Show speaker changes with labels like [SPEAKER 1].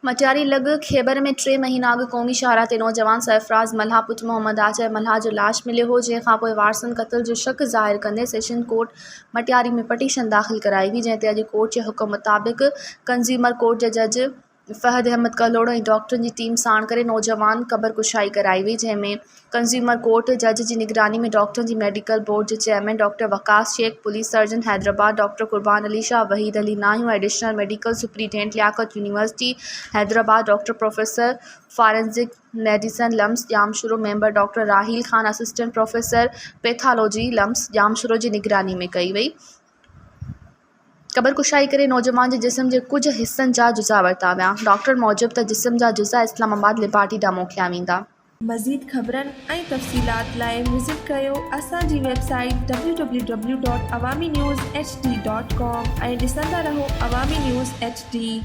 [SPEAKER 1] मटियारी लॻ ख़ैबर में 3 महीना अॻु क़ौमी शाहरा ते नौजवान सरफराज़ मल्हा पुटु मोहम्मद आजर मल्हा जो लाश मिलियो हो, जंहिंखां पोइ वारसनि क़त्ल जो शक ज़ाहिर कंदे सेशन कोर्ट मटियारी में पटीशन दाख़िल कराई हुई, जंहिं ते अॼु कोर्ट जे हुकुम मुताबिक़ कंज़्यूमर कोर्ट जे जज फ़हद अहमद कलोड़ो ऐं डॉक्टरनि जी टीम साण करे नौजवान क़ब्रकुशाई कराई हुई, जंहिंमें कंज़्यूमर कोर्ट जज जी निगरानी में डॉक्टरनि जी मेडिकल बोर्ड जे chairman doctor Waqas Shaikh, police surgeon Hyderabad doctor Qurban Ali Shah, Waheed Ali Nahiyoon, additional medical superintendent Liaquat university Hyderabad doctor professor forensic medicine LUMHS Jamshoro, member doctor Raheel Khan, assistant professor pathology LUMHS Jamshoro जी निगरानी में कई वई। क़ब्रकुशाई करे नौजवान जे जिस्म जे कुछ हिस्सनि जा जुज़ा वरिता विया। डॉक्टर मूजिबि त जिस्म जा जुज़ा इस्लामाबाद लिबार्टी ॾांहुं मोकिलिया वेंदा।
[SPEAKER 2] मज़ीद ख़बरनि ऐं तफ़सीलात लाइ विज़िट कयो असांजी वेबसाइट www.awamiNewsHD.com ऐं ॾिसंदा रहो अवामी न्यूज़ HD।